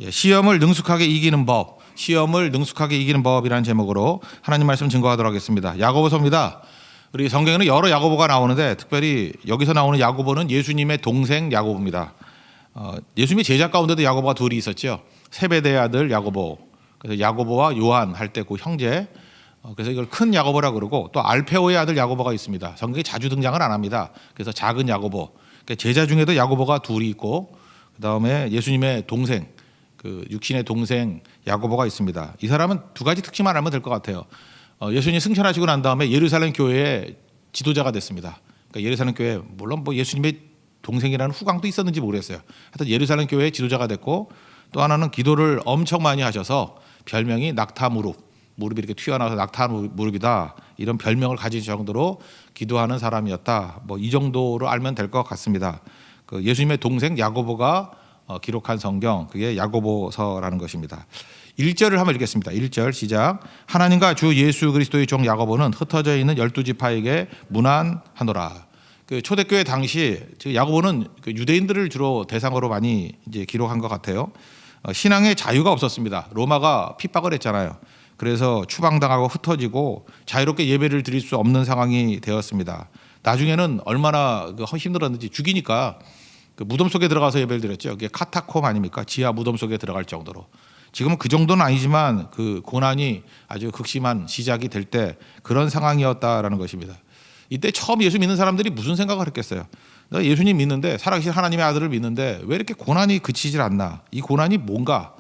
시험을 능숙하게 이기는 법, 시험을 능숙하게 이기는 법이라는 제목으로 하나님 말씀 증거하도록 하겠습니다. 야고보서입니다. 우리 성경에는 여러 야고보가 나오는데 특별히 여기서 나오는 야고보는 예수님의 동생 야고보입니다. 예수님의 제자 가운데도 야고보가 둘이 있었죠. 세베대의 아들 야고보. 그래서 야고보와 요한 할 때 그 형제. 그래서 이걸 큰 야고보라 그러고, 또 알페오의 아들 야고보가 있습니다. 성경에 자주 등장을 안 합니다. 그래서 작은 야고보. 그러니까 제자 중에도 야고보가 둘이 있고, 그 다음에 예수님의 동생, 그 육신의 동생 야고보가 있습니다. 이 사람은 두 가지 특징만 알면 될 것 같아요. 예수님 승천하시고 난 다음에 예루살렘 교회의 지도자가 됐습니다. 그러니까 예루살렘 교회, 물론 뭐 예수님의 동생이라는 후광도 있었는지 모르겠어요. 하여튼 예루살렘 교회의 지도자가 됐고, 또 하나는 기도를 엄청 많이 하셔서 별명이 낙타 무릎, 무릎이 이렇게 튀어나와서 낙타 무릎이다, 이런 별명을 가진 정도로 기도하는 사람이었다. 뭐 이 정도로 알면 될 것 같습니다. 그 예수님의 동생 야고보가 기록한 성경, 그게 야고보서라는 것입니다. 1절을 한번 읽겠습니다. 1절 시작. 하나님과 주 예수 그리스도의 종 야고보는 흩어져 있는 12지파에게 문안하노라. 그 초대교회 당시 야고보는 그 유대인들을 주로 대상으로 많이 이제 기록한 것 같아요. 신앙의 자유가 없었습니다. 로마가 핍박을 했잖아요. 그래서 추방당하고 흩어지고 자유롭게 예배를 드릴 수 없는 상황이 되었습니다. 나중에는 얼마나 힘들었는지, 죽이니까 그 무덤 속에 들어가서 예배를 드렸죠. 그게 카타콤 아닙니까? 지하 무덤 속에 들어갈 정도로. 지금은 그 정도는 아니지만 그 고난이 아주 극심한 시작이 될 때 그런 상황이었다라는 것입니다. 이때 처음 예수 믿는 사람들이 무슨 생각을 했겠어요? 내가 예수님 믿는데, 살아계신 하나님의 아들을 믿는데 왜 이렇게 고난이 그치질 않나? 이 고난이 뭔가?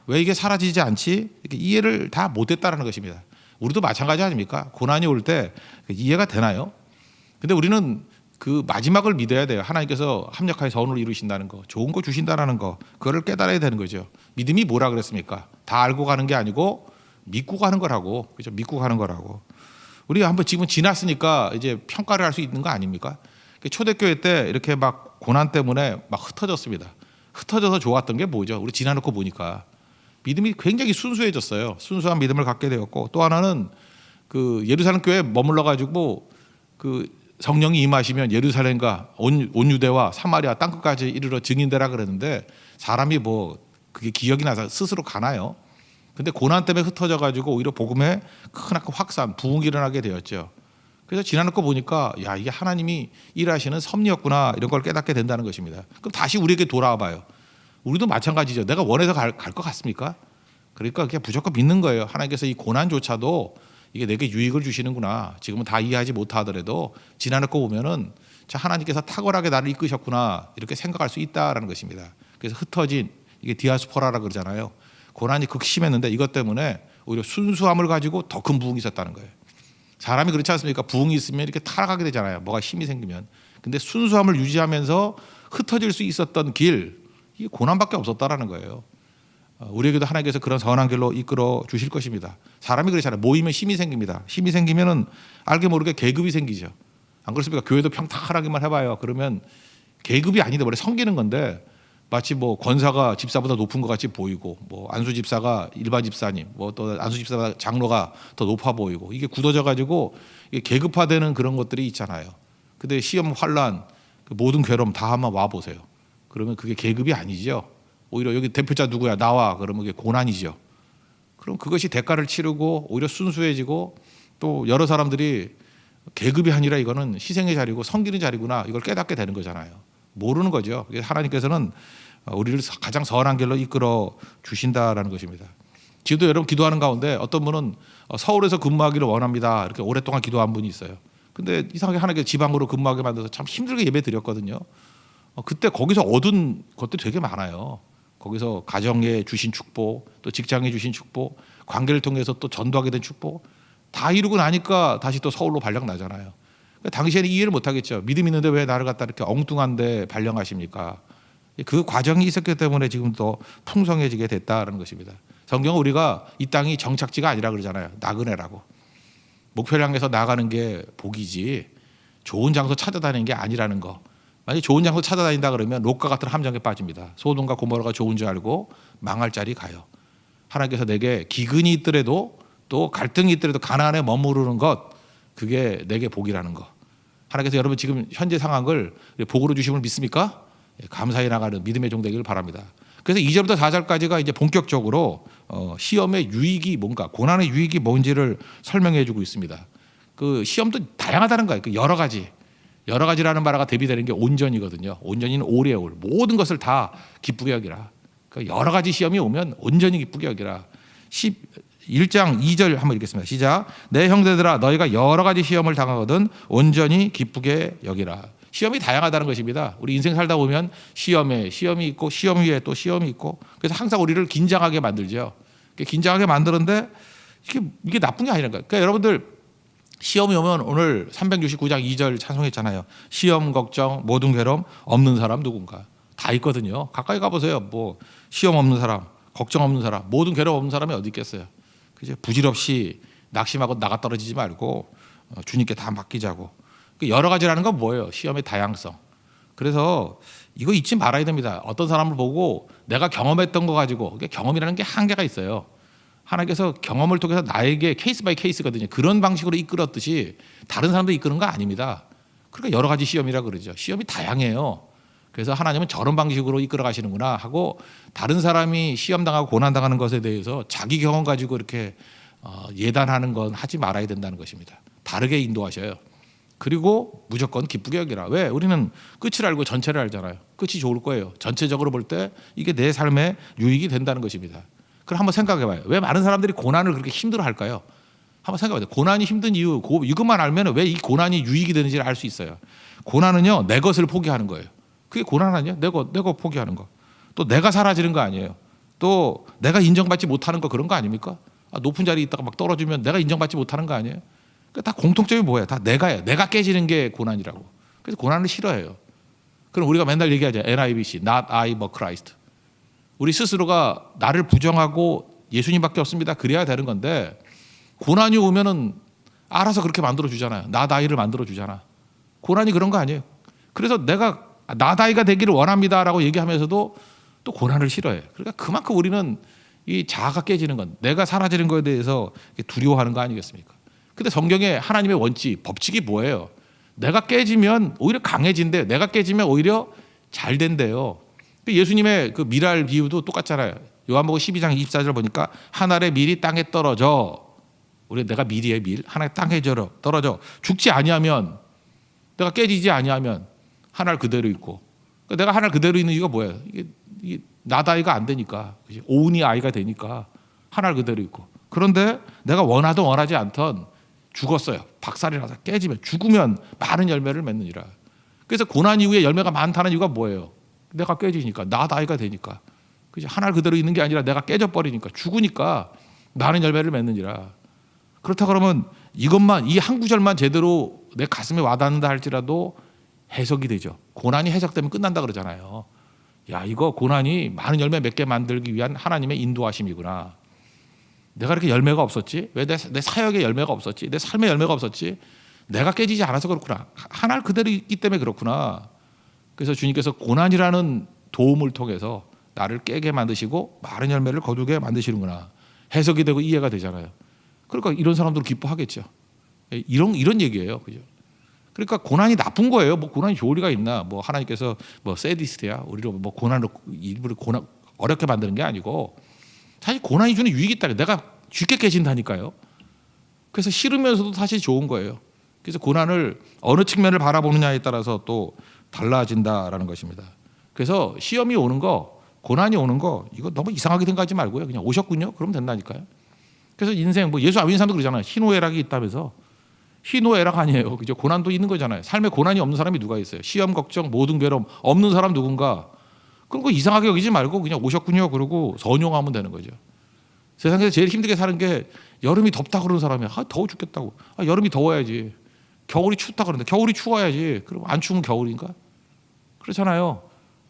왜 이게 사라지지 않지? 이렇게 이해를 다 못했다라는 것입니다. 우리도 마찬가지 아닙니까? 고난이 올 때 이해가 되나요? 근데 우리는 그 마지막을 믿어야 돼요. 하나님께서 합력하여 선을 이루신다는 거, 좋은 거 주신다는 거, 그거를 깨달아야 되는 거죠. 믿음이 뭐라 그랬습니까? 다 알고 가는 게 아니고 믿고 가는 거라고. 그죠? 믿고 가는 거라고. 우리가 한번 지금 지났으니까 이제 평가를 할 수 있는 거 아닙니까? 초대교회 때 이렇게 막 고난 때문에 막 흩어졌습니다. 흩어져서 좋았던 게 뭐죠? 우리 지나놓고 보니까 믿음이 굉장히 순수해졌어요. 순수한 믿음을 갖게 되었고, 또 하나는 그 예루살렘 교회에 머물러 가지고 그 성령이 임하시면 예루살렘과 온 유대와 사마리아 땅끝까지 이르러 증인되라 그랬는데, 사람이 뭐 그게 기억이 나서 스스로 가나요? 근데 고난 때문에 흩어져 가지고 오히려 복음의 큰 확산, 부흥이 일어나게 되었죠. 그래서 지나놓고 보니까 야, 이게 하나님이 일하시는 섭리였구나, 이런 걸 깨닫게 된다는 것입니다. 그럼 다시 우리에게 돌아와 봐요. 우리도 마찬가지죠. 내가 원해서 갈 것 같습니까? 그러니까 그냥 무조건 믿는 거예요. 하나님께서 이 고난조차도 이게 내게 유익을 주시는구나. 지금은 다 이해하지 못하더라도 지나놓고 보면은 자, 하나님께서 탁월하게 나를 이끄셨구나, 이렇게 생각할 수 있다라는 것입니다. 그래서 흩어진, 이게 디아스포라라 그러잖아요. 고난이 극심했는데 이것 때문에 오히려 순수함을 가지고 더 큰 부흥이 있었다는 거예요. 사람이 그렇지 않습니까? 부흥이 있으면 이렇게 타락하게 되잖아요. 뭐가 힘이 생기면. 근데 순수함을 유지하면서 흩어질 수 있었던 길, 이게 고난밖에 없었다라는 거예요. 우리에게도 하나님께서 그런 선한 길로 이끌어 주실 것입니다. 사람이 그렇잖아요. 모이면 힘이 생깁니다. 힘이 생기면은 알게 모르게 계급이 생기죠. 안 그렇습니까? 교회도 평탄하게만 해봐요. 그러면 계급이 아니다, 원래 섬기는 건데 마치 뭐 권사가 집사보다 높은 것 같이 보이고, 뭐 안수 집사가 일반 집사님, 뭐 또 안수 집사가 장로가 더 높아 보이고, 이게 굳어져 가지고 계급화되는 그런 것들이 있잖아요. 근데 시험, 환란, 모든 괴로움 다 한번 와 보세요. 그러면 그게 계급이 아니죠. 오히려 여기 대표자 누구야? 나와. 그러면 그게 고난이죠. 그럼 그것이 대가를 치르고 오히려 순수해지고, 또 여러 사람들이 계급이 아니라 이거는 희생의 자리고 섬기는 자리구나, 이걸 깨닫게 되는 거잖아요. 모르는 거죠. 하나님께서는 우리를 가장 선한 길로 이끌어 주신다라는 것입니다. 지금도 여러분 기도하는 가운데 어떤 분은 서울에서 근무하기를 원합니다, 이렇게 오랫동안 기도한 분이 있어요. 근데 이상하게 하나님께서 지방으로 근무하게 만들어서 참 힘들게 예배 드렸거든요. 그때 거기서 얻은 것들이 되게 많아요. 거기서 가정에 주신 축복, 또 직장에 주신 축복, 관계를 통해서 또 전도하게 된 축복, 다 이루고 나니까 다시 또 서울로 발령 나잖아요. 당시에는 이해를 못 하겠죠. 믿음 있는데 왜 나를 갖다 이렇게 엉뚱한데 발령하십니까? 그 과정이 있었기 때문에 지금 더 풍성해지게 됐다는 것입니다. 성경은 우리가 이 땅이 정착지가 아니라 그러잖아요. 나그네라고. 목표를 향해서 나가는 게 복이지 좋은 장소 찾아다니는 게 아니라는 거. 만약에 좋은 장소 찾아다닌다 그러면 롯과 같은 함정에 빠집니다. 소돔과 고모라가 좋은 줄 알고 망할 자리 가요. 하나님께서 내게 기근이 있더라도, 또 갈등이 있더라도 가나안에 머무르는 것, 그게 내게 복이라는 거. 하나님께서 여러분 지금 현재 상황을 복으로 주심을 믿습니까? 감사히 나가는 믿음의 종 되기를 바랍니다. 그래서 2절부터 4절까지가 이제 본격적으로 시험의 유익이 뭔가, 고난의 유익이 뭔지를 설명해 주고 있습니다. 그 시험도 다양하다는 거예요. 그 여러 가지라는 말과 대비되는 게 온전이거든요. 온전히는 오래올 모든 것을 다 기쁘게 여기라. 그러니까 여러 가지 시험이 오면 온전히 기쁘게 여기라. 1장 2절 한번 읽겠습니다. 시작. 내 형제들아 너희가 여러 가지 시험을 당하거든 온전히 기쁘게 여기라. 시험이 다양하다는 것입니다. 우리 인생 살다 보면 시험이 있고 시험 위에 또 시험이 있고, 그래서 항상 우리를 긴장하게 만들죠. 긴장하게 만드는데 이게 나쁜 게 아니라는 거예요. 그러니까 여러분들 시험이 오면 오늘 369장 2절 찬송했잖아요. 시험 걱정 모든 괴로움 없는 사람 누군가. 다 있거든요. 가까이 가보세요. 뭐 시험 없는 사람, 걱정 없는 사람, 모든 괴로움 없는 사람이 어디 있겠어요. 그죠? 부질없이 낙심하고 나가 떨어지지 말고 주님께 다 맡기자고. 여러 가지라는 건 뭐예요? 시험의 다양성. 그래서 이거 잊지 말아야 됩니다. 어떤 사람을 보고 내가 경험했던 거 가지고, 경험이라는 게 한계가 있어요. 하나님께서 경험을 통해서 나에게 케이스 바이 케이스거든요. 그런 방식으로 이끌었듯이 다른 사람도 이끄는 거 아닙니다. 그러니까 여러 가지 시험이라 그러죠. 시험이 다양해요. 그래서 하나님은 저런 방식으로 이끌어 가시는구나 하고, 다른 사람이 시험 당하고 고난 당하는 것에 대해서 자기 경험 가지고 이렇게 예단하는 건 하지 말아야 된다는 것입니다. 다르게 인도하셔요. 그리고 무조건 기쁘게 여기라. 왜? 우리는 끝을 알고 전체를 알잖아요. 끝이 좋을 거예요. 전체적으로 볼 때 이게 내 삶에 유익이 된다는 것입니다. 그럼 한번 생각해 봐요. 왜 많은 사람들이 고난을 그렇게 힘들어 할까요? 한번 생각해 봐요. 고난이 힘든 이유, 이것만 알면 왜 이 고난이 유익이 되는지를 알 수 있어요. 고난은요, 내 것을 포기하는 거예요. 그게 고난 아니에요? 내 거 포기하는 거. 또 내가 사라지는 거 아니에요. 또 내가 인정받지 못하는 거, 그런 거 아닙니까? 높은 자리에 있다가 막 떨어지면 내가 인정받지 못하는 거 아니에요? 다 공통점이 뭐예요? 다 내가예요. 내가 깨지는 게 고난이라고. 그래서 고난을 싫어해요. 그럼 우리가 맨날 얘기하죠. NIBC, not I but Christ. 우리 스스로가 나를 부정하고 예수님밖에 없습니다. 그래야 되는 건데, 고난이 오면은 알아서 그렇게 만들어 주잖아요. not I를 만들어 주잖아. 고난이 그런 거 아니에요. 그래서 내가 not I가 되기를 원합니다라고 얘기하면서도 또 고난을 싫어해요. 그러니까 그만큼 우리는 이 자아가 깨지는 건, 내가 사라지는 거에 대해서 두려워하는 거 아니겠습니까? 근데 성경에 하나님의 원칙, 법칙이 뭐예요? 내가 깨지면 오히려 강해진대요. 내가 깨지면 오히려 잘 된대요. 예수님의 그 밀알 비유도 똑같잖아요. 요한복음 12장 24절 보니까 한 알의 밀이 땅에 떨어져, 우리 내가 밀이에요. 밀. 하나의 땅에 떨어져 죽지 아니하면, 내가 깨지지 아니하면 한 알 그대로 있고, 내가 한 알 그대로 있는 이유가 뭐예요? 이게 나다이가 안 되니까, 오은이 아이가 되니까 한 알 그대로 있고. 그런데 내가 원하든 원하지 않든 죽었어요. 박살이 나서 깨지면, 죽으면 많은 열매를 맺느니라. 그래서 고난 이후에 열매가 많다는 이유가 뭐예요? 내가 깨지니까, 나다이가 되니까. 한 알 그대로 있는 게 아니라 내가 깨져버리니까, 죽으니까 많은 열매를 맺느니라. 그렇다 그러면 이것만, 이 한 구절만 제대로 내 가슴에 와닿는다 할지라도 해석이 되죠. 고난이 해석되면 끝난다 그러잖아요. 야, 이거 고난이 많은 열매 맺게 만들기 위한 하나님의 인도하심이구나. 내가 이렇게 열매가 없었지? 왜 내 사역에 열매가 없었지? 내 삶에 열매가 없었지? 내가 깨지지 않아서 그렇구나. 한 알 그대로 있기 때문에 그렇구나. 그래서 주님께서 고난이라는 도움을 통해서 나를 깨게 만드시고 많은 열매를 거두게 만드시는구나. 해석이 되고 이해가 되잖아요. 그러니까 이런 사람들은 기뻐하겠죠. 이런 얘기예요. 그죠? 그러니까 고난이 나쁜 거예요. 뭐 고난이 좋을 리가 있나? 뭐 하나님께서 뭐 세디스트야, 우리로 뭐 고난을 일부러 어렵게 만드는 게 아니고, 사실 고난이 주는 유익이 있다. 내가 쉽게 깨진다니까요. 그래서 싫으면서도 사실 좋은 거예요. 그래서 고난을 어느 측면을 바라보느냐에 따라서 또 달라진다라는 것입니다. 그래서 시험이 오는 거, 고난이 오는 거, 이거 너무 이상하게 생각하지 말고요. 그냥 오셨군요. 그러면 된다니까요. 그래서 인생, 뭐 예수 안 믿는 사람도 그러잖아요. 희노애락이 있다면서. 희노애락 아니에요. 그죠? 고난도 있는 거잖아요. 삶에 고난이 없는 사람이 누가 있어요? 시험 걱정 모든 괴로움 없는 사람 누군가. 그런 거 이상하게 여기지 말고 그냥 오셨군요. 그러고 선용하면 되는 거죠. 세상에서 제일 힘들게 사는 게, 여름이 덥다 그러는 사람이 더워 죽겠다고. 여름이 더워야지. 겨울이 춥다 그러는데 겨울이 추워야지. 그럼 안 추우면 겨울인가? 그렇잖아요.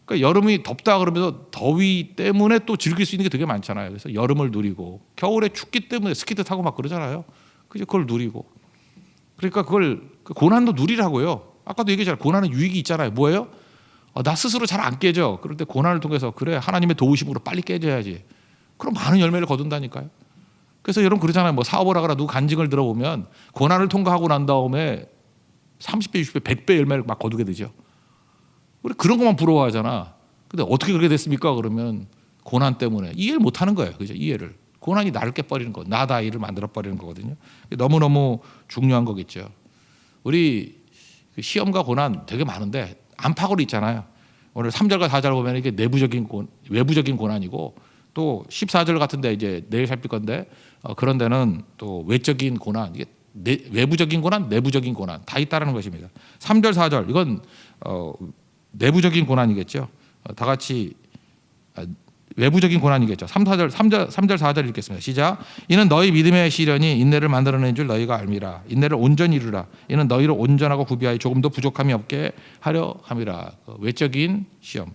그러니까 여름이 덥다 그러면서 더위 때문에 또 즐길 수 있는 게 되게 많잖아요. 그래서 여름을 누리고, 겨울에 춥기 때문에 스키트 타고 막 그러잖아요. 그죠? 그걸 누리고. 그러니까 그걸, 고난도 누리라고요. 아까도 얘기했잖아요. 고난은 유익이 있잖아요. 뭐예요? 나 스스로 잘 안 깨져. 그럴 때 고난을 통해서, 그래, 하나님의 도우심으로 빨리 깨져야지. 그럼 많은 열매를 거둔다니까요. 그래서 여러분 그러잖아요. 뭐 사업을 하거나 누구 간증을 들어보면 고난을 통과하고 난 다음에 30배, 60배, 100배 열매를 막 거두게 되죠. 우리 그런 것만 부러워하잖아. 근데 어떻게 그렇게 됐습니까? 그러면 고난 때문에 이해를 못하는 거예요. 그죠? 이해를. 고난이 나를 깨버리는 거, 나다 이를 만들어 버리는 거거든요. 너무너무 중요한 거겠죠. 우리 시험과 고난 되게 많은데 안팎으로 있잖아요. 오늘 3절과 4절 보면 이게 외부적인 고난이고, 또 14절 같은데 이제 내일 살필 건데 그런 데는 또 외적인 고난, 이게 외부적인 고난, 내부적인 고난 다 있다는 것입니다. 3절, 4절 이건 내부적인 고난이겠죠. 다 같이 외부적인 고난이겠죠. 3절, 4절 읽겠습니다. 시작. 이는 너희 믿음의 시련이 인내를 만들어낸 줄 너희가 알미라. 인내를 온전히 이루라. 이는 너희를 온전하고 구비하여 조금도 부족함이 없게 하려 함이라. 외적인 시험.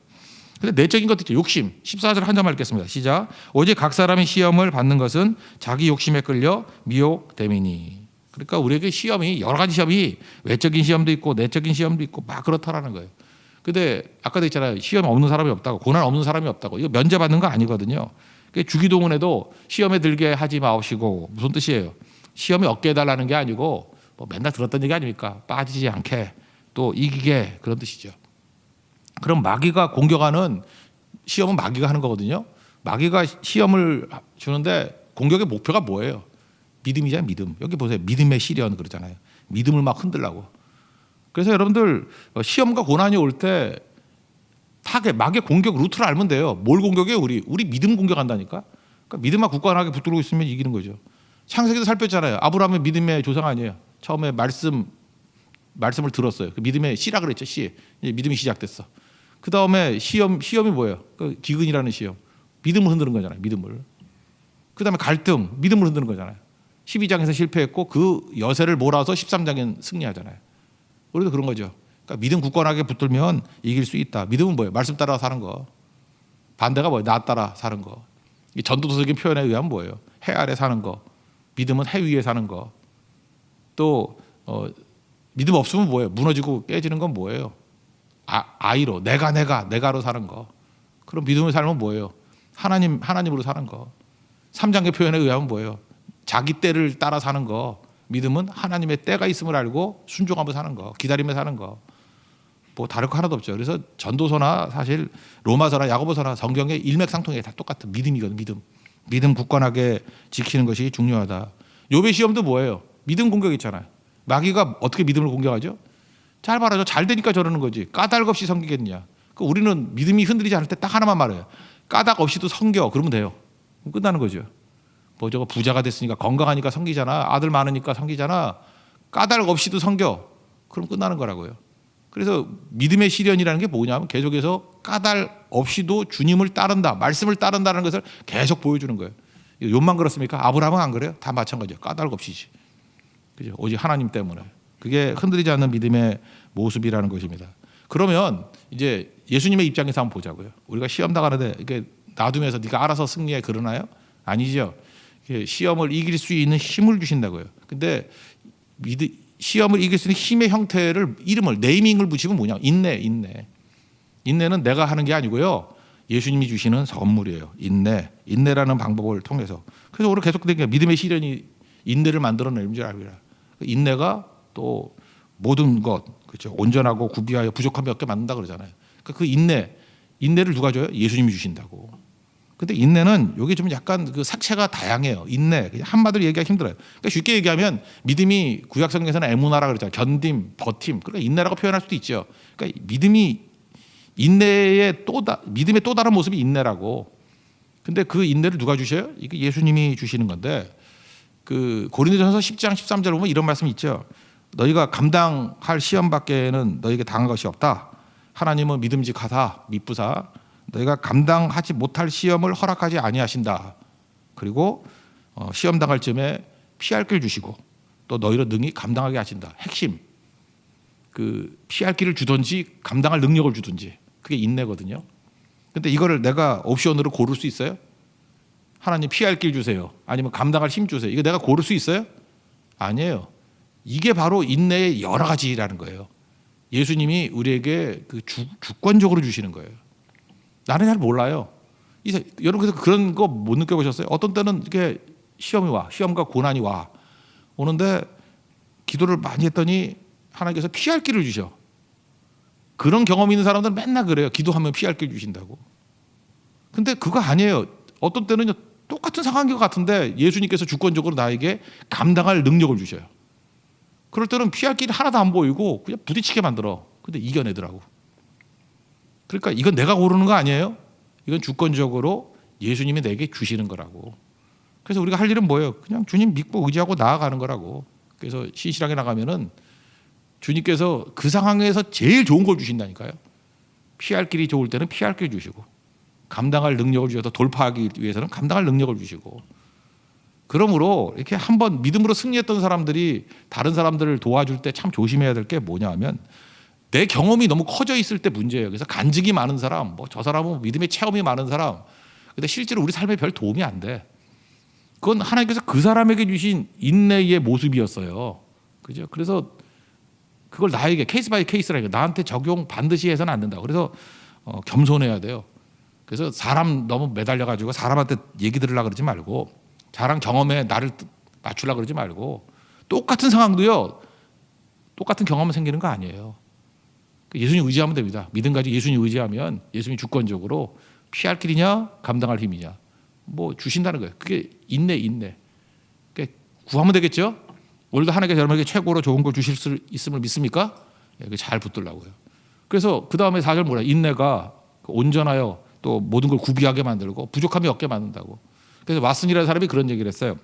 근데 내적인 것도 있죠. 욕심. 14절 한 점 읽겠습니다. 시작. 오직 각 사람이 시험을 받는 것은 자기 욕심에 끌려 미혹됨이니. 그러니까 우리에게 시험이 여러 가지 시험이 외적인 시험도 있고 내적인 시험도 있고 막 그렇다라는 거예요. 근데 아까도 있잖아요. 시험 없는 사람이 없다고, 고난 없는 사람이 없다고. 이거 면제받는 거 아니거든요. 주기도문에도 시험에 들게 하지 마옵시고 무슨 뜻이에요? 시험에 얻게 해달라는 게 아니고 뭐 맨날 들었던 얘기 아닙니까? 빠지지 않게 또 이기게, 그런 뜻이죠. 그럼 마귀가 공격하는 시험은 마귀가 하는 거거든요. 마귀가 시험을 주는데 공격의 목표가 뭐예요? 믿음이잖아요. 믿음. 여기 보세요. 믿음의 시련 그러잖아요. 믿음을 막 흔들라고. 그래서 여러분들 시험과 고난이 올 때 마귀의 공격 루트를 알면 돼요. 뭘 공격해요? 우리 믿음 공격한다니까. 그러니까 믿음만 굳건하게 붙들고 있으면 이기는 거죠. 창세기도 살폈잖아요. 아브라함의 믿음의 조상 아니에요. 처음에 말씀을 들었어요. 그 믿음의 씨라 그랬죠. 씨. 이제 믿음이 시작됐어. 그 다음에 시험이 뭐예요? 그 기근이라는 시험. 믿음을 흔드는 거잖아요. 믿음을. 그 다음에 갈등, 믿음을 흔드는 거잖아요. 12장에서 실패했고 그 여세를 몰아서 13장엔 승리하잖아요. 우리도 그런 거죠. 그러니까 믿음 굳건하게 붙들면 이길 수 있다. 믿음은 뭐예요? 말씀 따라 사는 거. 반대가 뭐예요? 나 따라 사는 거. 이 전도서적인 표현에 의하면 뭐예요? 해 아래 사는 거. 믿음은 해 위에 사는 거. 또 믿음 없으면 뭐예요? 무너지고 깨지는 건 뭐예요? 아이로 내가로 사는 거. 그럼 믿음을 살면 뭐예요? 하나님으로 사는 거. 3장의 표현에 의하면 뭐예요? 자기 때를 따라 사는 거. 믿음은 하나님의 때가 있음을 알고 순종하며 사는 거, 기다리며 사는 거. 뭐 다를 거 하나도 없죠. 그래서 전도서나 사실 로마서나 야고보서나 성경의 일맥상통이 다 똑같은 믿음이거든. 믿음 굳건하게 지키는 것이 중요하다. 욥의 시험도 뭐예요? 믿음 공격 있잖아요. 마귀가 어떻게 믿음을 공격하죠? 잘 말하죠. 잘 되니까 저러는 거지. 까닭 없이 섬기겠냐. 우리는 믿음이 흔들리지 않을 때 딱 하나만 말해요. 까닭 없이도 섬겨. 그러면 돼요. 끝나는 거죠. 뭐 저거 부자가 됐으니까 건강하니까 섬기잖아. 아들 많으니까 섬기잖아. 까닭 없이도 섬겨. 그럼 끝나는 거라고요. 그래서 믿음의 시련이라는 게 뭐냐면 계속해서 까닭 없이도 주님을 따른다. 말씀을 따른다는 것을 계속 보여주는 거예요. 욥만 그렇습니까? 아브라함은 안 그래요? 다 마찬가지예요. 까닭 없이지. 그죠? 오직 하나님 때문에. 그게 흔들리지 않는 믿음의 모습이라는 것입니다. 그러면 이제 예수님의 입장에서 한번 보자고요. 우리가 시험 당하는데 이게 놔두면서 네가 알아서 승리해 그러나요? 아니죠. 시험을 이길 수 있는 힘을 주신다고요. 근데 시험을 이길 수 있는 힘의 형태를 이름을 네이밍을 붙이면 뭐냐? 인내. 인내는 내가 하는 게 아니고요. 예수님이 주시는 선물이에요. 인내라는 방법을 통해서. 그래서 오늘 계속되는 게 믿음의 시련이 인내를 만들어내는 줄 알리라. 인내가 또 모든 것, 그렇죠. 온전하고 구비하여 부족함이 없게 만든다 그러잖아요. 그 인내를 누가 줘요? 예수님이 주신다고. 근데 인내는 여기 좀 약간 그 색채가 다양해요. 인내 한마디로 얘기하기 힘들어요. 그러니까 쉽게 얘기하면 믿음이 구약 성경에서는 에무나라 그러잖아요. 견딤, 버팀. 그러니까 인내라고 표현할 수도 있죠. 그러니까 믿음의 또 다른 모습이 인내라고. 근데 그 인내를 누가 주셔요? 이게 예수님이 주시는 건데 그 고린도전서 10장 13절 보면 이런 말씀이 있죠. 너희가 감당할 시험 밖에는 너희에게 당한 것이 없다. 하나님은 믿음직하다, 미쁘사. 너희가 감당하지 못할 시험을 허락하지 아니하신다. 그리고 시험 당할 쯤에 피할 길 주시고 또 너희로 능히 감당하게 하신다. 핵심. 그 피할 길을 주든지 감당할 능력을 주든지 그게 인내거든요. 근데 이거를 내가 옵션으로 고를 수 있어요? 하나님 피할 길 주세요. 아니면 감당할 힘 주세요. 이거 내가 고를 수 있어요? 아니에요. 이게 바로 인내의 여러 가지라는 거예요. 예수님이 우리에게 그 주권적으로 주시는 거예요. 나는 잘 몰라요. 여러분 그래서 그런 거 못 느껴보셨어요? 어떤 때는 이렇게 시험이 와, 시험과 고난이 와 오는데 기도를 많이 했더니 하나님께서 피할 길을 주셔. 그런 경험 있는 사람들은 맨날 그래요. 기도하면 피할 길 주신다고. 근데 그거 아니에요. 어떤 때는요 똑같은 상황인 것 같은데 예수님께서 주권적으로 나에게 감당할 능력을 주셔요. 그럴 때는 피할 길이 하나도 안 보이고 그냥 부딪히게 만들어. 근데 이겨내더라고. 그러니까 이건 내가 고르는 거 아니에요. 이건 주권적으로 예수님이 내게 주시는 거라고. 그래서 우리가 할 일은 뭐예요? 그냥 주님 믿고 의지하고 나아가는 거라고. 그래서 신실하게 나가면은 주님께서 그 상황에서 제일 좋은 걸 주신다니까요. 피할 길이 좋을 때는 피할 길 주시고, 감당할 능력을 주셔서 돌파하기 위해서는 감당할 능력을 주시고. 그러므로 이렇게 한번 믿음으로 승리했던 사람들이 다른 사람들을 도와줄 때 참 조심해야 될 게 뭐냐 하면, 내 경험이 너무 커져 있을 때 문제예요. 그래서 간증이 많은 사람, 뭐 저 사람은 믿음의 체험이 많은 사람, 근데 실제로 우리 삶에 별 도움이 안 돼. 그건 하나님께서 그 사람에게 주신 인내의 모습이었어요. 그죠? 그래서 그걸 나에게 케이스 바이 케이스라니까 나한테 적용 반드시 해서는 안 된다. 그래서 겸손해야 돼요. 그래서 사람 너무 매달려 가지고 사람한테 얘기 들으려고 그러지 말고, 자랑 경험에 나를 맞추려고 그러지 말고, 똑같은 상황도요 똑같은 경험은 생기는 거 아니에요. 예수님 의지하면 됩니다. 믿음 가지고 예수님 의지하면 예수님 주권적으로 피할 길이냐 감당할 힘이냐 뭐 주신다는 거예요. 그게 인내. 그러니까 구하면 되겠죠. 오늘도 하나님께서 여러분에게 최고로 좋은 걸 주실 수 있음을 믿습니까? 잘 붙들라고요. 그래서 그 다음에 4절 뭐라, 인내가 온전하여 또 모든 걸 구비하게 만들고 부족함이 없게 만든다고. 그래서 왓슨이라는 사람이 그런 얘기를 했어요.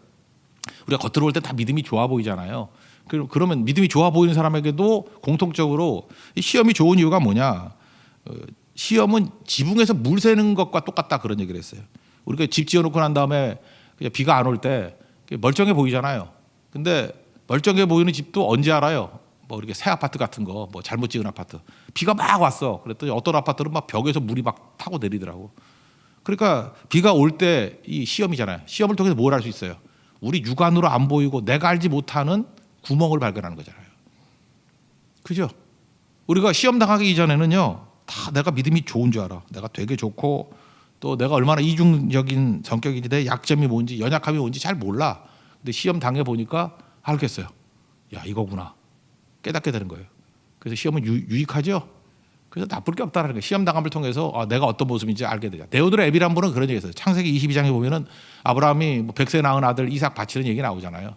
우리가 겉으로 볼 때 다 믿음이 좋아 보이잖아요. 그러면 믿음이 좋아 보이는 사람에게도 공통적으로 이 시험이 좋은 이유가 뭐냐? 시험은 지붕에서 물 새는 것과 똑같다, 그런 얘기를 했어요. 우리가 집 지어놓고 난 다음에 그냥 비가 안 올 때 멀쩡해 보이잖아요. 근데 멀쩡해 보이는 집도 언제 알아요? 뭐 이렇게 새 아파트 같은 거, 뭐 잘못 지은 아파트, 비가 막 왔어. 그랬더니 어떤 아파트는 막 벽에서 물이 막 타고 내리더라고. 그러니까 비가 올 때 이 시험이잖아요. 시험을 통해서 뭘 할 수 있어요? 우리 육안으로 안 보이고 내가 알지 못하는 구멍을 발견하는 거잖아요. 그죠? 우리가 시험 당하기 이전에는요 다 내가 믿음이 좋은 줄 알아. 내가 되게 좋고 또 내가 얼마나 이중적인 성격인지, 내 약점이 뭔지 연약함이 뭔지 잘 몰라. 근데 시험 당해 보니까 알겠어요. 야, 이거구나. 깨닫게 되는 거예요. 그래서 시험은 유익하죠. 그래서 나쁠 게 없다는 거예요. 시험 당함을 통해서 내가 어떤 모습인지 알게 되죠. 데오드르 에비라는 분은 그런 얘기했어요. 창세기 22장에 보면은 아브라함이 뭐 100세 낳은 아들 이삭 바치는 얘기 나오잖아요.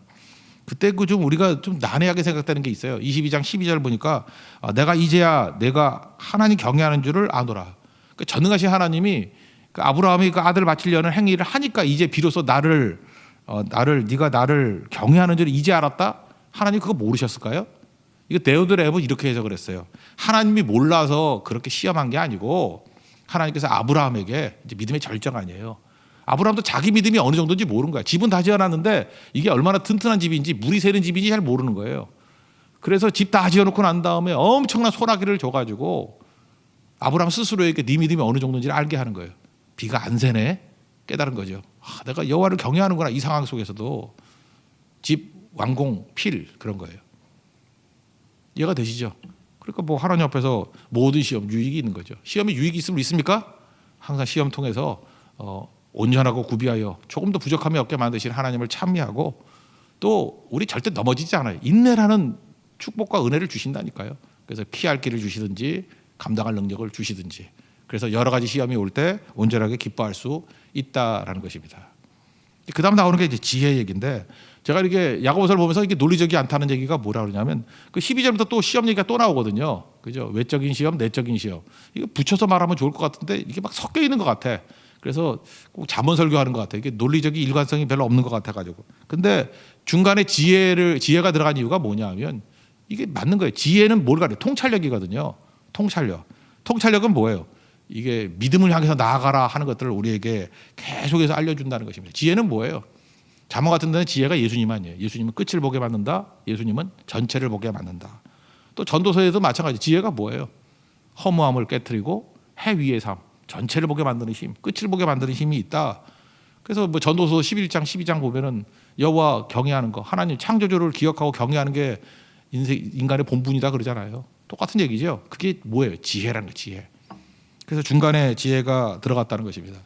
그때 좀 우리가 좀 난해하게 생각되는 게 있어요. 22장 12절 보니까 내가 이제야 내가 하나님 경외하는 줄을 아노라. 그 전능하신 하나님이 그 아브라함이 그 아들 바치려는 행위를 하니까 이제 비로소 네가 나를 경외하는 줄을 이제 알았다. 하나님 그거 모르셨을까요? 이거 데오드르 앱은 이렇게 해석을 했어요. 하나님이 몰라서 그렇게 시험한 게 아니고 하나님께서 아브라함에게 이제 믿음의 절정 아니에요. 아브라함도 자기 믿음이 어느 정도인지 모르는 거야. 집은 다 지어놨는데 이게 얼마나 튼튼한 집인지 물이 새는 집인지 잘 모르는 거예요. 그래서 집 다 지어놓고 난 다음에 엄청난 소나기를 줘가지고 아브라함 스스로에게 네 믿음이 어느 정도인지를 알게 하는 거예요. 비가 안 새네 깨달은 거죠. 내가 여호와를 경외하는구나. 이 상황 속에서도 집 완공 필 그런 거예요. 이해가 되시죠? 그러니까 뭐 하나님 앞에서 모든 시험 유익이 있는 거죠. 시험에 유익이 있으면 있습니까? 항상 시험 통해서 온전하고 구비하여 조금 더 부족함이 없게 만드신 하나님을 찬미하고, 또 우리 절대 넘어지지 않아요. 인내라는 축복과 은혜를 주신다니까요. 그래서 피할 길을 주시든지 감당할 능력을 주시든지, 그래서 여러 가지 시험이 올 때 온전하게 기뻐할 수 있다라는 것입니다. 그 다음 나오는 게 이제 지혜 얘기인데, 제가 이렇게 야고보서를 보면서 이게 논리적이 않다는 얘기가 뭐라 그러냐면 그 12절부터 또 시험 얘기가 또 나오거든요. 그죠? 외적인 시험, 내적인 시험. 이거 붙여서 말하면 좋을 것 같은데 이게 막 섞여 있는 것 같아. 그래서 꼭 잠언 설교하는 것 같아. 이게 논리적인 일관성이 별로 없는 것 같아가지고. 근데 중간에 지혜가 들어간 이유가 뭐냐면 이게 맞는 거예요. 지혜는 뭘 가려? 통찰력이거든요. 통찰력은 뭐예요? 이게 믿음을 향해서 나아가라 하는 것들을 우리에게 계속해서 알려준다는 것입니다. 지혜는 뭐예요? 잠언 같은 데는 지혜가 예수님 아니에요. 예수님은 끝을 보게 만든다. 예수님은 전체를 보게 만든다. 또 전도서에도 마찬가지. 지혜가 뭐예요? 허무함을 깨트리고 해 위의 삶, 전체를 보게 만드는 힘, 끝을 보게 만드는 힘이 있다. 그래서 뭐 전도서 11장 12장 보면은 여호와 경외하는 거, 하나님 창조주를 기억하고 경외하는 게 인간의 본분이다 그러잖아요. 똑같은 얘기죠. 그게 뭐예요? 지혜라는 거예요. 지혜. 그래서 중간에 지혜가 들어갔다는 것입니다.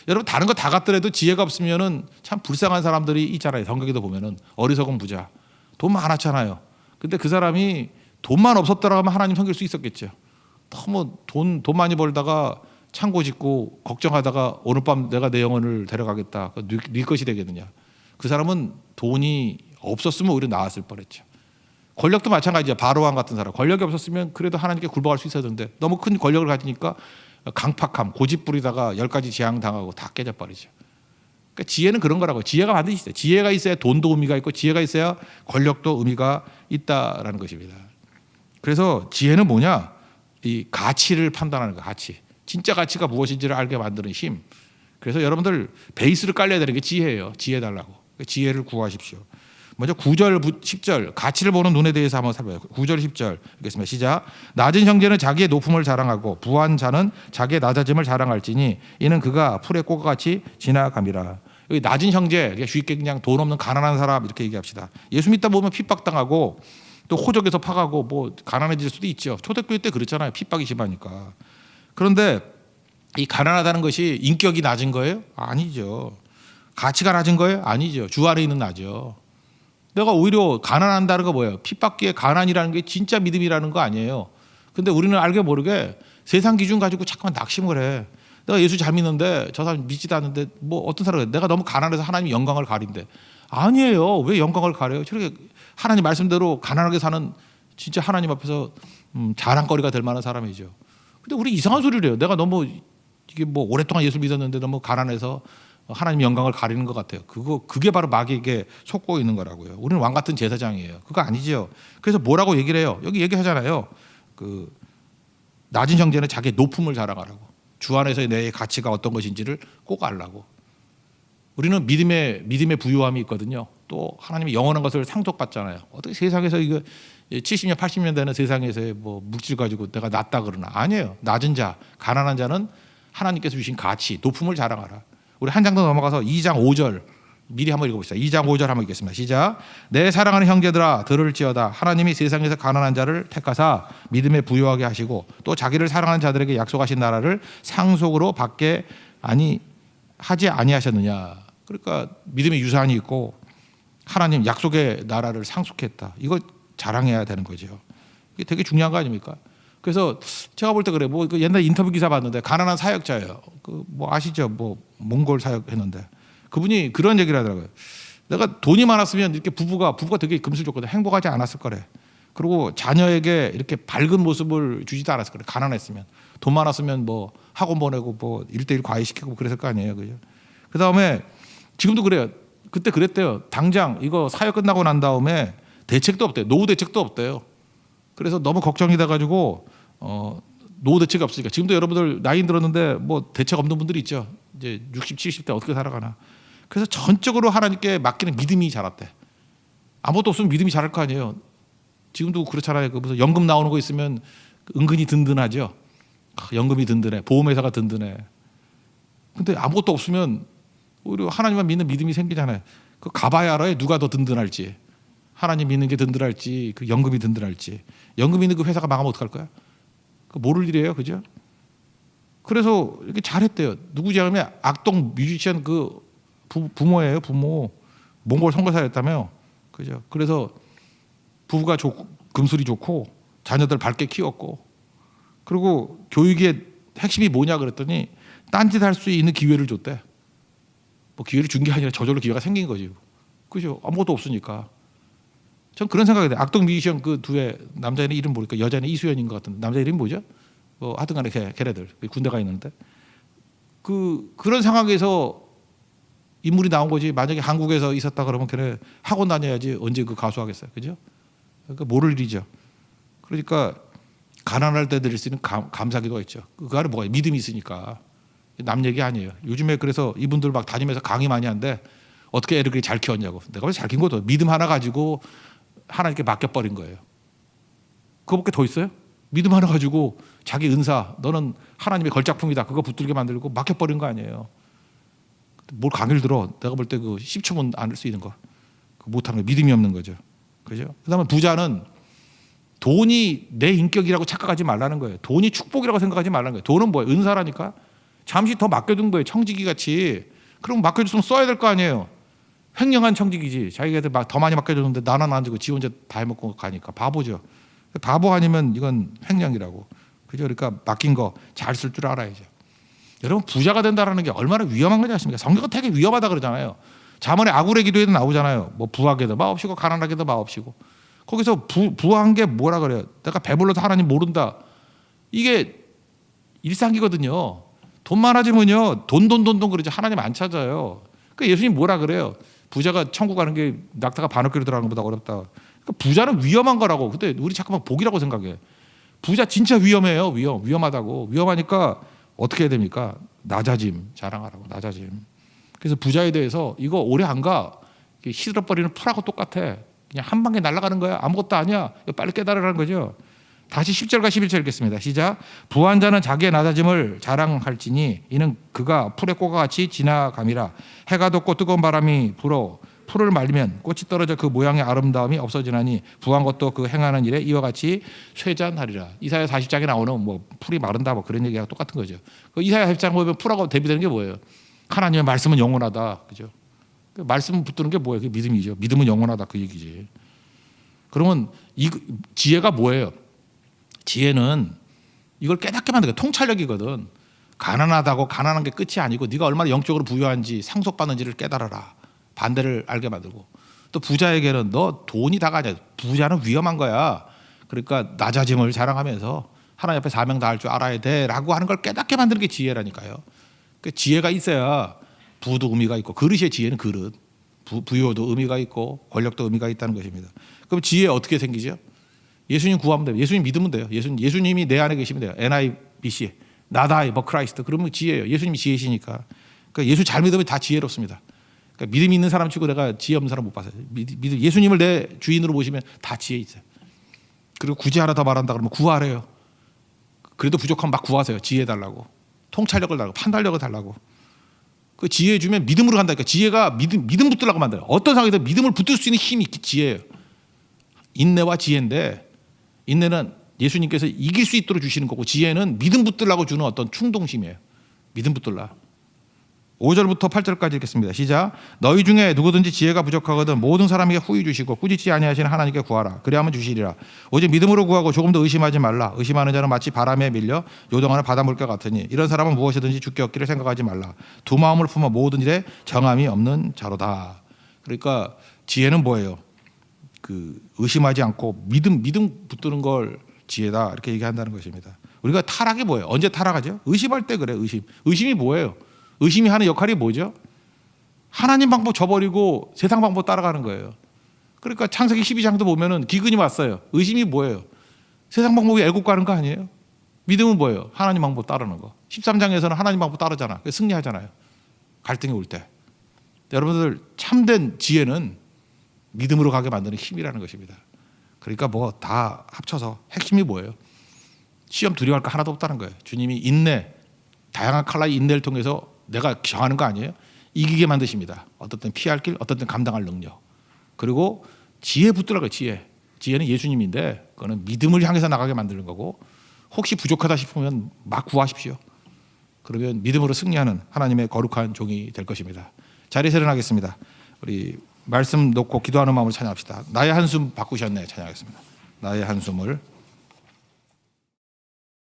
여러분 다른 거 다 갖더라도 지혜가 없으면은 참 불쌍한 사람들이 있잖아요. 성경에도 보면은 어리석은 부자, 돈 많았잖아요. 근데 그 사람이 돈만 없었더라면 하나님 섬길 수 있었겠죠. 너무 돈 많이 벌다가 창고 짓고 걱정하다가 오늘 밤 내가 내 영혼을 데려가겠다. 네 것이 되겠느냐. 그 사람은 돈이 없었으면 오히려 나았을 뻔했죠. 권력도 마찬가지죠. 바로왕 같은 사람. 권력이 없었으면 그래도 하나님께 굴복할 수 있었는데 너무 큰 권력을 가지니까 강팍함, 고집 부리다가 10가지 재앙 당하고 다 깨져버리죠. 그러니까 지혜는 그런 거라고. 지혜가 반드시 있어요. 지혜가 있어야 돈도 의미가 있고 지혜가 있어야 권력도 의미가 있다라는 것입니다. 그래서 지혜는 뭐냐? 이 가치를 판단하는 거. 가치. 진짜 가치가 무엇인지를 알게 만드는 힘. 그래서 여러분들 베이스를 깔려야 되는 게 지혜예요. 지혜 달라고. 지혜를 구하십시오. 먼저 9절, 10절 가치를 보는 눈에 대해서 한번 살펴봐요. 9절, 10절 읽겠습니다. 시작. 낮은 형제는 자기의 높음을 자랑하고 부한 자는 자기의 낮아짐을 자랑할지니 이는 그가 풀의 꽃과 같이 지나감이라. 여기 낮은 형제, 쉽게 그냥 돈 없는 가난한 사람 이렇게 얘기합시다. 예수 믿다 보면 핍박당하고 또 호적에서 파가고 뭐 가난해질 수도 있죠. 초대교회 때 그랬잖아요. 핍박이 심하니까. 그런데 이 가난하다는 것이 인격이 낮은 거예요? 아니죠. 가치가 낮은 거예요? 아니죠. 주 안에 있는 나죠. 내가 오히려 가난한다는 거 뭐예요? 핍박기에 가난이라는 게 진짜 믿음이라는 거 아니에요. 근데 우리는 알게 모르게 세상 기준 가지고 자꾸만 낙심을 해. 내가 예수 잘 믿는데 저 사람 믿지도 않는데 뭐 어떤 사람이 내가 너무 가난해서 하나님 영광을 가린대. 아니에요. 왜 영광을 가려요? 저렇게 하나님 말씀대로 가난하게 사는 진짜 하나님 앞에서 자랑거리가 될 만한 사람이죠. 근데 우리 이상한 소리를 해요. 내가 너무 이게 뭐 오랫동안 예수 믿었는데 너무 가난해서 하나님 영광을 가리는 것 같아요. 그게 바로 마귀에게 속고 있는 거라고요. 우리는 왕 같은 제사장이에요. 그거 아니죠. 그래서 뭐라고 얘기를 해요? 여기 얘기하잖아요. 그 낮은 형제는 자기의 높음을 자랑하라고. 주 안에서의 내 가치가 어떤 것인지를 꼭 알라고. 우리는 믿음의 부유함이 있거든요. 또 하나님의 영원한 것을 상속받잖아요. 어떻게 세상에서 이거 70년, 80년 되는 세상에서의 뭐 물질 가지고 내가 낮다 그러나 아니에요. 낮은 자, 가난한 자는 하나님께서 주신 가치, 높음을 자랑하라. 우리 한 장 더 넘어가서 2장 5절 미리 한번 읽어봅시다. 2장 5절 한번 읽겠습니다. 시작. 내 사랑하는 형제들아 들을지어다. 하나님이 세상에서 가난한 자를 택하사 믿음에 부유하게 하시고 또 자기를 사랑하는 자들에게 약속하신 나라를 상속으로 받게 하지 아니하셨느냐. 그러니까 믿음의 유산이 있고 하나님 약속의 나라를 상속했다. 이거 자랑해야 되는 거죠. 이게 되게 중요한 거 아닙니까? 그래서 제가 볼 때 그래. 뭐 옛날 인터뷰 기사 봤는데 가난한 사역자예요. 그 뭐 아시죠? 뭐 몽골 사역했는데 그분이 그런 얘기를 하더라고요. 내가 돈이 많았으면 이렇게 부부가 되게 금슬줬거든. 행복하지 않았을 거래. 그리고 자녀에게 이렇게 밝은 모습을 주지도 않았을 거래. 가난했으면 돈 많았으면 뭐 학원 보내고 뭐 1:1 과외시키고 그랬을 거 아니에요, 그죠? 그 다음에 지금도 그래요. 그때 그랬대요. 당장 이거 사역 끝나고 난 다음에 대책도 없대요. 노후 대책도 없대요. 그래서 너무 걱정이 돼가지고 노후 대책이 없으니까 지금도 여러분들 나이 들었는데 뭐 대책 없는 분들이 있죠. 이제 60, 70대 어떻게 살아가나. 그래서 전적으로 하나님께 맡기는 믿음이 자랐대. 아무것도 없으면 믿음이 자랄 거 아니에요. 지금도 그렇잖아요. 그 무슨 연금 나오는 거 있으면 은근히 든든하죠. 연금이 든든해. 보험회사가 든든해. 근데 아무것도 없으면 오히려 하나님만 믿는 믿음이 생기잖아요. 그 가봐야 알아요. 누가 더 든든할지. 하나님 믿는 게 든든할지 그 연금이 든든할지. 연금 있는 그 회사가 망하면 어떡할 거야? 그 모를 일이에요. 그죠? 그래서 이렇게 잘했대요. 누구지 하면 악동 뮤지션 그 부모예요. 부모. 몽골 선교사였다며. 그죠? 그래서 부부가 금술이 좋고 자녀들 밝게 키웠고 그리고 교육의 핵심이 뭐냐 그랬더니 딴짓 할 수 있는 기회를 줬대. 뭐 기회를 준 게 아니라 저절로 기회가 생긴 거지. 그죠? 아무것도 없으니까. 전 그런 생각이 돼요. 악동 뮤지션 그 두의 남자애는 이름 모르니까 여자는 이수연인 것 같은데 남자 이름이 뭐죠? 하여튼 간에 걔네들 군대 가 있는데 그런 상황에서 인물이 나온 거지. 만약에 한국에서 있었다 그러면 걔네 학원 다녀야지 언제 그 가수 하겠어요. 그죠? 그러니까 모를 일이죠. 그러니까 가난할 때 드릴 수 있는 감사기도가 있죠. 그 안에 뭐가 믿음이 있으니까. 남 얘기 아니에요. 요즘에 그래서 이분들 막 다니면서 강의 많이 하는데 어떻게 애를 그렇게 잘 키웠냐고. 내가 잘 키운 것도 믿음 하나 가지고 하나님께 맡겨버린 거예요. 그거밖에 더 있어요? 믿음 하나 가지고 자기 은사 너는 하나님의 걸작품이다. 그거 붙들게 만들고 맡겨버린 거 아니에요. 뭘 강의를 들어. 내가 볼 때 그 10초면 안 할 수 있는 거. 못하는 거 믿음이 없는 거죠. 그죠? 그다음에 부자는 돈이 내 인격이라고 착각하지 말라는 거예요. 돈이 축복이라고 생각하지 말라는 거예요. 돈은 뭐예요? 은사라니까. 잠시 더 맡겨둔 거예요. 청지기 같이. 그럼 맡겨줬으면 써야 될 거 아니에요. 횡령한 청지기지. 자기한테 더 많이 맡겨줬는데 나는 안 주고 지 혼자 다 해먹고 가니까 바보죠. 바보 아니면 이건 횡령이라고. 그죠? 그러니까 맡긴 거 잘 쓸 줄 알아야죠. 여러분 부자가 된다라는 게 얼마나 위험한 거지 않습니까? 성경은 되게 위험하다 그러잖아요. 잠언에 아굴의 기도에도 나오잖아요. 뭐 부하게도 마옵시고 가난하게도 마옵시고. 거기서 부한 게 뭐라 그래요? 내가 배불러서 하나님 모른다. 이게 일상이거든요. 돈 많아지면요 돈 그러지 하나님 안 찾아요. 그러니까 예수님 뭐라 그래요? 부자가 천국 가는 게 낙타가 바늘귀로 들어가는 것보다 어렵다. 그러니까 부자는 위험한 거라고. 근데 우리 자꾸만 복이라고 생각해. 부자 진짜 위험해요. 위험하다고. 위험하니까 어떻게 해야 됩니까? 낮아짐 자랑하라고. 낮아짐. 그래서 부자에 대해서 이거 오래 안 가. 시들어버리는 풀하고 똑같아. 그냥 한 방에 날아가는 거야. 아무것도 아니야. 이거 빨리 깨달으라는 거죠. 다시 10절과 11절 읽겠습니다. 시작. 부한 자는 자기의 낮아짐을 자랑할지니 이는 그가 풀의 꽃과 같이 지나감이라. 해가 돋고 뜨거운 바람이 불어 풀을 말리면 꽃이 떨어져 그 모양의 아름다움이 없어지나니 부한 것도 그 행하는 일에 이와 같이 쇠잔하리라. 이사야 40장에 나오는 뭐 풀이 마른다 뭐 그런 얘기가 똑같은 거죠. 그 이사야 40장 보면 풀하고 대비되는 게 뭐예요? 하나님의 말씀은 영원하다. 그죠? 그 말씀 붙드는 게 뭐예요? 그 믿음이죠. 믿음은 영원하다 그 얘기지. 그러면 이 지혜가 뭐예요? 지혜는 이걸 깨닫게 만드는 거예요. 통찰력이거든. 가난하다고 가난한 게 끝이 아니고 네가 얼마나 영적으로 부유한지 상속받는지를 깨달아라. 반대를 알게 만들고. 또 부자에게는 너 돈이 다가 아니야. 부자는 위험한 거야. 그러니까 낮아짐을 자랑하면서 하나님 앞에 사명 다할 줄 알아야 돼라고 하는 걸 깨닫게 만드는 게 지혜라니까요. 그 지혜가 있어야 부도 의미가 있고 그릇의 지혜는 그릇. 부여도 의미가 있고 권력도 의미가 있다는 것입니다. 그럼 지혜 어떻게 생기죠? 예수님 구하면 돼요. 예수님 믿으면 돼요. 예수님이 내 안에 계시면 돼요. NIBC, 나다이 버크라이스트. 그러면 지혜예요. 예수님이 지혜시니까. 그러니까 예수 잘 믿으면 다 지혜롭습니다. 그러니까 믿음이 있는 사람 치고 내가 지혜 없는 사람 못 봤어요. 예수님을 내 주인으로 모시면 다 지혜 있어요. 그리고 굳이 하나 더 말한다 그러면 구하래요. 그래도 부족하면 막 구하세요. 지혜 달라고. 통찰력을 달라고. 판단력을 달라고. 그 지혜 주면 믿음으로 간다니까. 지혜가 믿음 붙들라고 만들어요. 어떤 상황에서 믿음을 붙들 수 있는 힘이 지혜예요. 인내와 지혜인데 인내는 예수님께서 이길 수 있도록 주시는 거고 지혜는 믿음 붙들라고 주는 어떤 충동심이에요. 믿음 붙들라. 5절부터 8절까지 읽겠습니다. 시작. 너희 중에 누구든지 지혜가 부족하거든 모든 사람에게 후히 주시고 꾸짖지 아니하시는 하나님께 구하라. 그리하면 주시리라. 오직 믿음으로 구하고 조금도 의심하지 말라. 의심하는 자는 마치 바람에 밀려 요동하는 바닷물과 같으니 이런 사람은 무엇이든지 주께 얻기를 생각하지 말라. 두 마음을 품어 모든 일에 정함이 없는 자로다. 그러니까 지혜는 뭐예요? 그 의심하지 않고 믿음 붙드는 걸 지혜다 이렇게 얘기한다는 것입니다. 우리가 타락이 뭐예요? 언제 타락하죠? 의심할 때 그래. 의심이 뭐예요? 의심이 하는 역할이 뭐죠? 하나님 방법 저버리고 세상 방법 따라가는 거예요. 그러니까 창세기 12장도 보면은 기근이 왔어요. 의심이 뭐예요? 세상 방법이 애국 가는 거 아니에요? 믿음은 뭐예요? 하나님 방법 따르는 거. 13장에서는 하나님 방법 따르잖아. 승리하잖아요. 갈등이 올 때. 여러분들 참된 지혜는 믿음으로 가게 만드는 힘이라는 것입니다. 그러니까 뭐 다 합쳐서 핵심이 뭐예요? 시험 두려워할 거 하나도 없다는 거예요. 주님이 인내, 다양한 칼라의 인내를 통해서 내가 정하는 거 아니에요? 이기게 만드십니다. 어떤 땐 피할 길, 어떤 땐 감당할 능력. 그리고 지혜 붙들어가요. 지혜는 예수님인데 그거는 믿음을 향해서 나가게 만드는 거고 혹시 부족하다 싶으면 막 구하십시오. 그러면 믿음으로 승리하는 하나님의 거룩한 종이 될 것입니다. 자리에서 일어나겠습니다. 우리 말씀 놓고 기도하는 마음으로 찬양합시다. 나의 한숨 바꾸셨네 찬양하겠습니다. 나의 한숨을